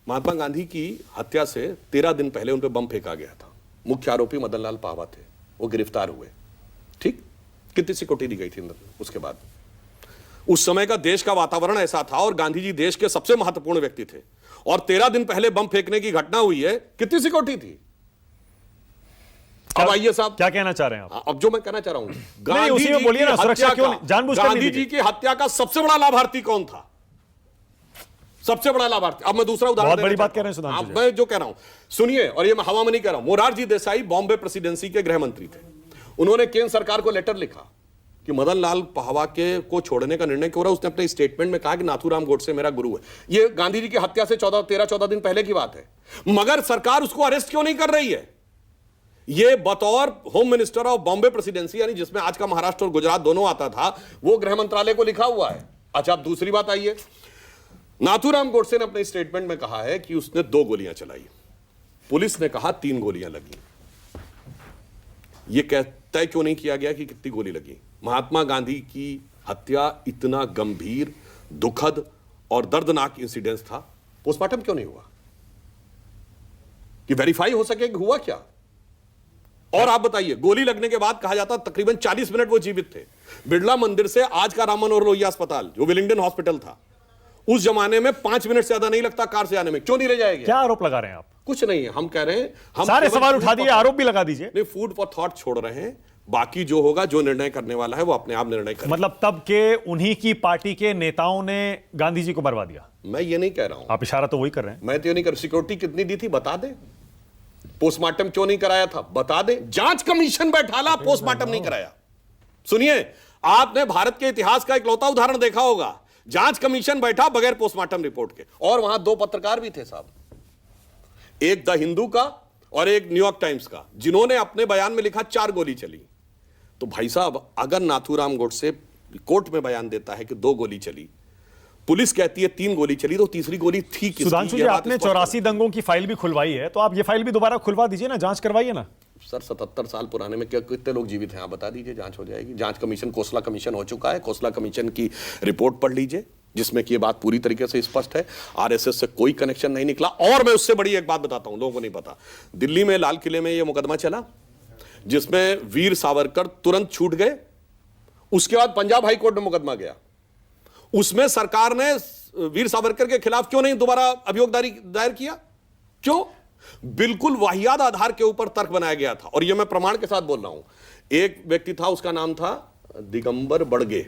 महात्मा गांधी की हत्या से 13 दिन पहले उन पर बम फेंका गया था। मुख्य आरोपी मदन लाल पाहवा थे, वो गिरफ्तार हुए। ठीक, कितनी सिक्योरिटी दी गई थी उसके बाद? उस समय का देश का वातावरण ऐसा था और गांधी जी देश के सबसे महत्वपूर्ण व्यक्ति थे, और 13 दिन पहले बम फेंकने की घटना हुई है, कितनी सिक्योरिटी थी? अब आइए साहब, क्या कहना चाह रहे हैं आप? अब जो मैं कहना चाह रहा हूं, गांधी जी की हत्या का सबसे बड़ा लाभार्थी कौन था? सबसे बड़ा लाभार्थी। अब मैं दूसरा उदाहरण, बहुत बड़ी बात कह रहे हैं सुधांशु जी। मैं जो कह रहा हूं सुनिए, और ये मैं हवा में नहीं कह रहा हूं। मोरारजी देसाई बॉम्बे प्रेसिडेंसी के गृह मंत्री थे। उन्होंने केंद्र सरकार को लेटर लिखा कि मदन लाल पाहवा के को छोड़ने का निर्णय क्यों रहा। उसने अपने स्टेटमेंट में कहा कि नाथूराम गोडसे मेरा गुरु है। ये गांधी जी की हत्या से 13-14 दिन पहले की बात है, मगर सरकार उसको अरेस्ट क्यों नहीं कर रही है? ये बतौर home minister of Bombay presidency, यानी जिसमें आज का महाराष्ट्र और गुजरात दोनों आता था, वो गृह मंत्रालय को लिखा हुआ है। अच्छा, अब दूसरी बात आइए, नाथूराम गोडसे ने अपने स्टेटमेंट में कहा है कि उसने 2 गोलियां चलाई, पुलिस ने कहा 3 गोलियां लगी। यह तय क्यों नहीं किया गया कि कितनी गोली लगी? महात्मा गांधी की हत्या इतना गंभीर, दुखद और दर्दनाक इंसिडेंस था, पोस्टमार्टम क्यों नहीं हुआ कि वेरीफाई हो सके कि हुआ क्या? और आप बताइए, गोली लगने के बाद कहा जाता तकरीबन 40 मिनट वो जीवित थे। बिड़ला मंदिर से आज का राम मनोहर लोहिया अस्पताल, जो विलिंगडन हॉस्पिटल था, उस जमाने में 5 मिनट से ज्यादा नहीं लगता कार से आने में। क्यों नहीं ले जाएंगे? क्या आरोप लगा रहे हैं आप? कुछ नहीं है, हम कह रहे हैं, हम सारे सवाल उठा दिए, आरोप भी लगा दीजिए। नहीं, फूड फॉर थॉट छोड़ रहे हैं, बाकी जो होगा, जो निर्णय करने वाला है वो अपने आप निर्णय करेगा। मतलब तब के उन्हीं की पार्टी के नेताओं ने गांधी जी को मरवा दिया? मैं ये नहीं कह रहा हूं। आप इशारा तो वही कर रहे हैं। मैं तो ये नहीं कर, सिक्योरिटी कितनी दी थी बता दे, पोस्टमार्टम क्यों नहीं कराया था बता दे, जांच कमीशन बैठाला, पोस्टमार्टम नहीं कराया। सुनिए, आपने भारत के इतिहास का इकलौता उदाहरण देखा होगा, जांच कमीशन बैठा बगैर पोस्टमार्टम रिपोर्ट के, और वहां 2 पत्रकार भी थे साहब, एक द हिंदू का और एक न्यूयॉर्क टाइम्स का, जिन्होंने अपने बयान में लिखा 4 गोली चली। तो भाई साहब, अगर नाथूराम गोडसे कोर्ट में बयान देता है कि 2 गोली चली, पुलिस कहती है 3 गोली चली, तो तीसरी गोली थी किसकी? सुधांशु जी, आपने 84 दंगों की फाइल भी खुलवाई है, तो आप ये फाइल भी दोबारा खुलवा दीजिए ना, जांच करवाइए ना। सर 77 साल पुराने में क्या कितने लोग जीवित हैं आप बता दीजिए, जांच हो जाएगी। जांच कमीशन, कोसला कमीशन हो चुका है, कोसला कमीशन की रिपोर्ट पढ़ लीजिए, जिसमें कि ये बात पूरी तरीके से स्पष्ट है, आरएसएस से कोई कनेक्शन नहीं निकला। और मैं उससे बड़ी एक बात बताता हूं, लोगों को नहीं पता, दिल्ली में लाल किले में ये मुकदमा चला जिसमें वीर सावरकर तुरंत छूट गए, उसके बाद पंजाब हाई कोर्ट में मुकदमा गया, उसमें सरकार ने वीर सावरकर के खिलाफ क्यों नहीं दोबारा अभियोग दायर किया? क्यों? बिल्कुल वाहियात आधार के ऊपर तर्क बनाया गया था, और यह मैं प्रमाण के साथ बोल रहा हूं। एक व्यक्ति था, उसका नाम था दिगंबर बड़गे,